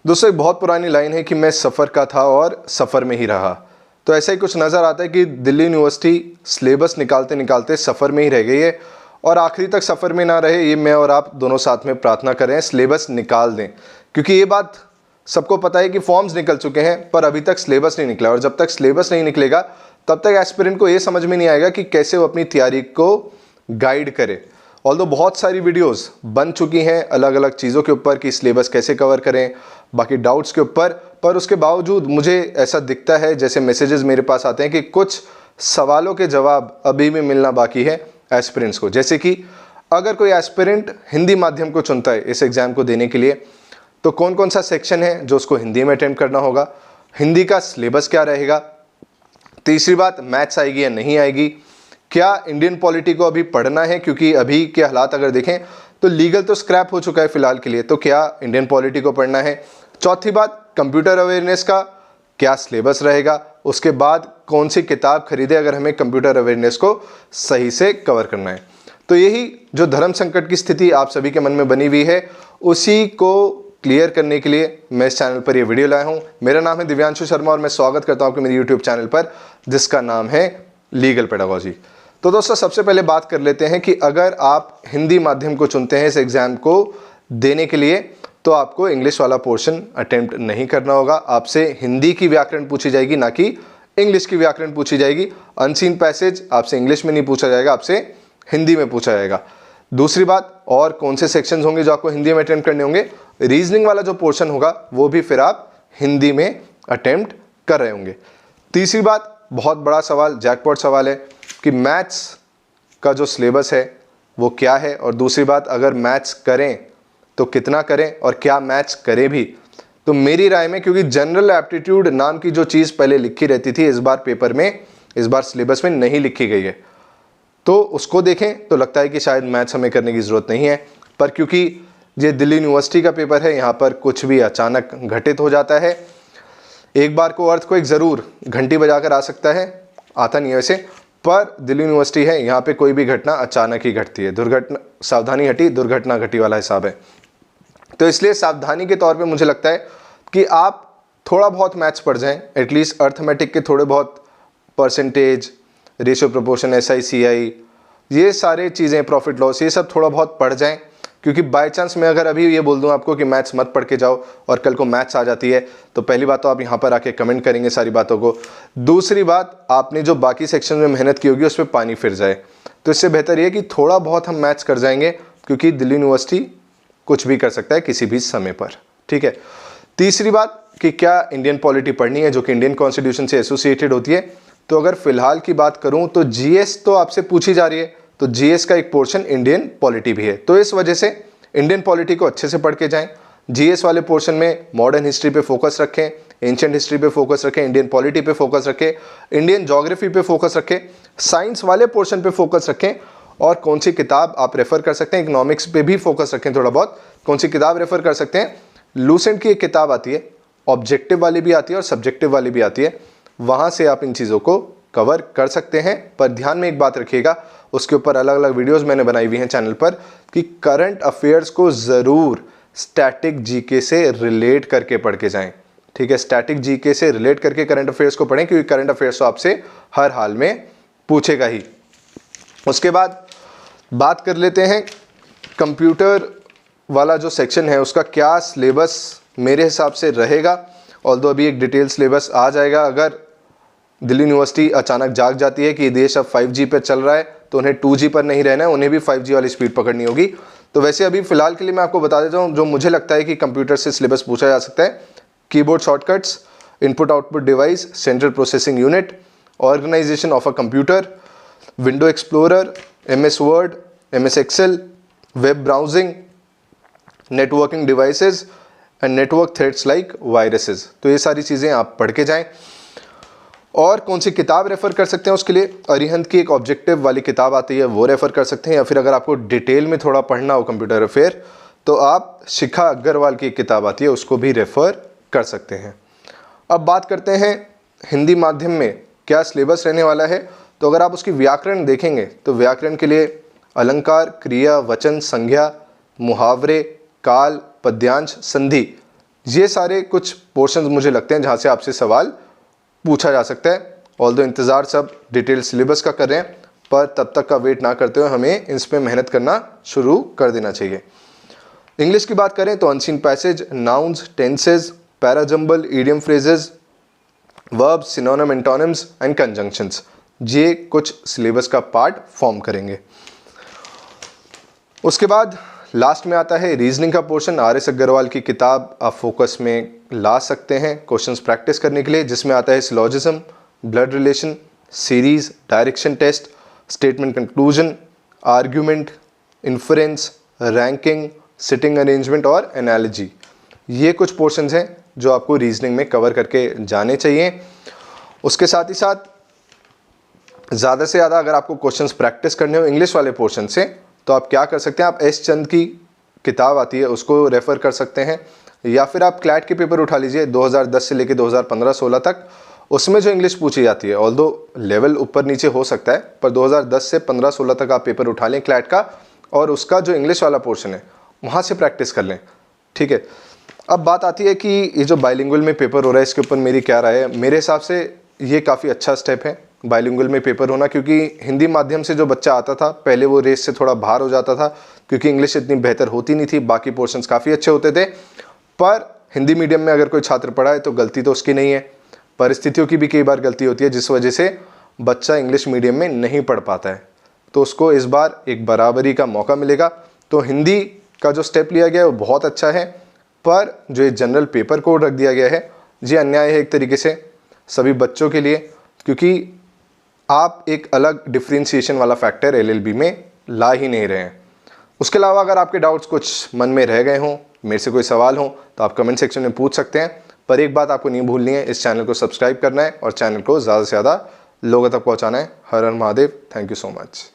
दोस्तों एक बहुत पुरानी लाइन है कि मैं सफ़र का था और सफ़र में ही रहा। तो ऐसा ही कुछ नज़र आता है कि दिल्ली यूनिवर्सिटी सिलेबस निकालते निकालते सफ़र में ही रह गई है और आखिरी तक सफ़र में ना रहे, ये मैं और आप दोनों साथ में प्रार्थना करें, सिलेबस निकाल दें। क्योंकि ये बात सबको पता है कि फॉर्म्स निकल चुके हैं पर अभी तक सिलेबस नहीं निकला, और जब तक सिलेबस नहीं निकलेगा तब तक एस्पिरेंट को ये समझ में नहीं आएगा कि कैसे वो अपनी तैयारी को गाइड करे। ऑल्दो बहुत सारी वीडियोस बन चुकी हैं अलग अलग चीज़ों के ऊपर कि सिलेबस कैसे कवर करें, बाकी डाउट्स के ऊपर, पर उसके बावजूद मुझे ऐसा दिखता है जैसे मैसेजेस मेरे पास आते हैं कि कुछ सवालों के जवाब अभी भी मिलना बाकी है एस्पिरेंट्स को। जैसे कि अगर कोई एस्पिरेंट हिंदी माध्यम को चुनता है इस एग्ज़ाम को देने के लिए, तो कौन कौन सा सेक्शन है जो उसको हिंदी में अटेम्प्ट करना होगा, हिंदी का सिलेबस क्या रहेगा, तीसरी बात मैथ्स आएगी या नहीं आएगी, क्या इंडियन पॉलिटी को अभी पढ़ना है क्योंकि अभी के हालात अगर देखें तो लीगल तो स्क्रैप हो चुका है फिलहाल के लिए, तो क्या इंडियन पॉलिटी को पढ़ना है, चौथी बात कंप्यूटर अवेयरनेस का क्या सिलेबस रहेगा, उसके बाद कौन सी किताब खरीदे अगर हमें कंप्यूटर अवेयरनेस को सही से कवर करना है। तो यही जो धर्म संकट की स्थिति आप सभी के मन में बनी हुई है उसी को क्लियर करने के लिए मैं इस चैनल पर ये वीडियो लाया हूँ। मेरा नाम है दिव्यांशु शर्मा और मैं स्वागत करता हूँ आपके मेरे यूट्यूब चैनल पर जिसका नाम है लीगल पेडागोजी। तो दोस्तों सबसे पहले बात कर लेते हैं कि अगर आप हिंदी माध्यम को चुनते हैं इस एग्ज़ाम को देने के लिए तो आपको इंग्लिश वाला पोर्शन अटेम्प्ट नहीं करना होगा। आपसे हिंदी की व्याकरण पूछी जाएगी, ना कि इंग्लिश की व्याकरण पूछी जाएगी। अनसीन पैसेज आपसे इंग्लिश में नहीं पूछा जाएगा, आपसे हिंदी में पूछा जाएगा। दूसरी बात, और कौन से सेक्शंस होंगे जो आपको हिंदी में अटेम्प्ट करने होंगे, रीजनिंग वाला जो पोर्शन होगा वो भी फिर आप हिंदी में अटेम्प्ट कर रहे होंगे। तीसरी बात, बहुत बड़ा सवाल, जैकपॉट सवाल है कि मैथ्स का जो सिलेबस है वो क्या है, और दूसरी बात अगर मैथ्स करें तो कितना करें और क्या मैथ्स करें भी। तो मेरी राय में, क्योंकि जनरल एप्टीट्यूड नाम की जो चीज़ पहले लिखी रहती थी इस बार पेपर में, इस बार सिलेबस में नहीं लिखी गई है, तो उसको देखें तो लगता है कि शायद मैथ्स हमें करने की ज़रूरत नहीं है। पर क्योंकि ये दिल्ली यूनिवर्सिटी का पेपर है, यहाँ पर कुछ भी अचानक घटित हो जाता है। एक बार को अर्थ को एक ज़रूर घंटी बजाकर आ सकता है, आता नहीं है वैसे, पर दिल्ली यूनिवर्सिटी है, यहाँ पे कोई भी घटना अचानक ही घटती है। दुर्घटना सावधानी हटी दुर्घटना घटी वाला हिसाब है। तो इसलिए सावधानी के तौर पे मुझे लगता है कि आप थोड़ा बहुत मैथ्स पढ़ जाएं, एटलीस्ट अर्थमेटिक के थोड़े बहुत percentage, ratio proportion, SI CI, ये सारे चीज़ें, प्रॉफिट लॉस, ये सब थोड़ा बहुत पढ़ जाएं। क्योंकि बाय चांस मैं अगर अभी ये बोल दूं आपको कि मैथ्स मत पढ़ के जाओ और कल को मैथ्स आ जाती है, तो पहली बात तो आप यहाँ पर आके कमेंट करेंगे सारी बातों को। दूसरी बात, आपने जो बाकी सेक्शन में मेहनत की होगी उस पर पानी फिर जाए। तो इससे बेहतर ये कि थोड़ा बहुत हम मैथ्स कर जाएंगे, क्योंकि दिल्ली यूनिवर्सिटी कुछ भी कर सकता है किसी भी समय पर, ठीक है। तीसरी बात कि क्या इंडियन पॉलिटी पढ़नी है जो कि इंडियन कॉन्स्टिट्यूशन से एसोसिएटेड होती है। तो अगर फिलहाल की बात करूं तो GS तो आपसे पूछी जा रही है, तो GS का एक पोर्शन इंडियन पॉलिटी भी है। तो इस वजह से इंडियन पॉलिटी को अच्छे से पढ़ के जाएं। GS वाले पोर्शन में मॉडर्न हिस्ट्री पे फोकस रखें, एंशिएंट हिस्ट्री पे फोकस रखें, इंडियन पॉलिटी पे फोकस रखें, इंडियन ज्योग्राफी पे फोकस रखें, साइंस वाले पोर्शन पे फोकस रखें, और कौन सी किताब आप रेफर कर सकते हैं, इकोनॉमिक्स पे भी फोकस रखें थोड़ा बहुत, कौन सी किताब रेफर कर सकते हैं। लूसेंट की एक किताब आती है, ऑब्जेक्टिव वाली भी आती है और सब्जेक्टिव वाली भी आती है, वहाँ से आप इन चीज़ों को कवर कर सकते हैं। पर ध्यान में एक बात रखिएगा, उसके ऊपर अलग अलग वीडियोस मैंने बनाई हुई हैं चैनल पर, कि करंट अफेयर्स को ज़रूर स्टैटिक GK से रिलेट करके पढ़ के जाएं, ठीक है। स्टैटिक GK से रिलेट करके करंट अफेयर्स को पढ़ें, क्योंकि करंट अफेयर्स तो आपसे हर हाल में पूछेगा ही। उसके बाद बात कर लेते हैं कंप्यूटर वाला जो सेक्शन है उसका क्या सिलेबस मेरे हिसाब से रहेगा। ऑल्दो अभी एक डिटेल सिलेबस आ जाएगा। अगर दिल्ली यूनिवर्सिटी अचानक जाग जाती है कि देश अब 5G पर चल रहा है तो उन्हें 2G पर नहीं रहना है, उन्हें भी 5G वाली स्पीड पकड़नी होगी। तो वैसे अभी फिलहाल के लिए मैं आपको बता देता हूँ जो मुझे लगता है कि कंप्यूटर से सिलेबस पूछा जा सकता है। Keyboard shortcuts, input output device, central processing unit, organisation of a computer, window explorer, MS Word, MS Excel, web browsing, networking devices and network threats like viruses. तो ये सारी चीज़ें आप पढ़ के जाएं। और कौन सी किताब रेफ़र कर सकते हैं उसके लिए, अरिहंत की एक ऑब्जेक्टिव वाली किताब आती है वो रेफ़र कर सकते हैं, या फिर अगर आपको डिटेल में थोड़ा पढ़ना हो कंप्यूटर अफेयर तो आप शिखा अग्रवाल की एक किताब आती है उसको भी रेफ़र कर सकते हैं। अब बात करते हैं हिंदी माध्यम में क्या सिलेबस रहने वाला है। तो अगर आप उसकी व्याकरण देखेंगे तो व्याकरण के लिए अलंकार, क्रिया, वचन, संज्ञा, मुहावरे, काल, पद्यांश, संधि, ये सारे कुछ पोर्शंस मुझे लगते हैं जहाँ से आपसे सवाल पूछा जा सकता है। ऑल्दो इंतज़ार सब डिटेल सिलेबस का कर रहे हैं, पर तब तक का वेट ना करते हुए हमें इस पर मेहनत करना शुरू कर देना चाहिए। इंग्लिश की बात करें तो unseen passage, nouns, tenses, parajumble, idiom phrases, verbs, synonym, antonyms and conjunctions, ये कुछ सिलेबस का पार्ट फॉर्म करेंगे। उसके बाद लास्ट में आता है रीजनिंग का पोर्शन। आर.एस. अग्रवाल की किताब आप फोकस में ला सकते हैं क्वेश्चंस प्रैक्टिस करने के लिए, जिसमें आता है syllogism, blood relation, series, direction test, statement conclusion, argument, inference, ranking, sitting arrangement और एनालॉजी। ये कुछ पोर्शंस हैं जो आपको रीजनिंग में कवर करके जाने चाहिए। उसके साथ ही साथ ज़्यादा से ज़्यादा अगर आपको क्वेश्चंस प्रैक्टिस करने हो इंग्लिश वाले पोर्शन से, तो आप क्या कर सकते हैं, आप एस चंद की किताब आती है उसको रेफ़र कर सकते हैं, या फिर आप क्लैट के पेपर उठा लीजिए 2010 से लेकर 2015-16 तक। उसमें जो इंग्लिश पूछी जाती है, ऑल्दो लेवल ऊपर नीचे हो सकता है, पर 2010 से 15-16 तक आप पेपर उठा लें क्लैट का, और उसका जो इंग्लिश वाला पोर्शन है वहाँ से प्रैक्टिस कर लें। ठीक है, अब बात आती है कि ये जो बाइलिंगुअल में पेपर हो रहा है इसके ऊपर मेरी क्या राय है। मेरे हिसाब से ये काफ़ी अच्छा स्टेप है बाइलिंगुअल में पेपर होना, क्योंकि हिंदी माध्यम से जो बच्चा आता था पहले वो रेस से थोड़ा बाहर हो जाता था, क्योंकि इंग्लिश इतनी बेहतर होती नहीं थी, बाकी पोर्शंस काफ़ी अच्छे होते थे। पर हिंदी मीडियम में अगर कोई छात्र पढ़ा है तो गलती तो उसकी नहीं है, परिस्थितियों की भी कई बार गलती होती है, जिस वजह से बच्चा इंग्लिश मीडियम में नहीं पढ़ पाता है। तो उसको इस बार एक बराबरी का मौका मिलेगा। तो हिंदी का जो स्टेप लिया गया है वो बहुत अच्छा है, पर जो ये जनरल पेपर कोड रख दिया गया है ये अन्याय है एक तरीके से सभी बच्चों के लिए, क्योंकि आप एक अलग डिफ्रेंशिएशन वाला फैक्टर एलएलबी में ला ही नहीं रहे हैं। उसके अलावा अगर आपके डाउट्स कुछ मन में रह गए हों, मेरे से कोई सवाल हो, तो आप कमेंट सेक्शन में पूछ सकते हैं। पर एक बात आपको नहीं भूलनी है, इस चैनल को सब्सक्राइब करना है और चैनल को ज़्यादा से ज़्यादा लोगों तक पहुंचाना है। हर हर Mahadev. Thank you so much.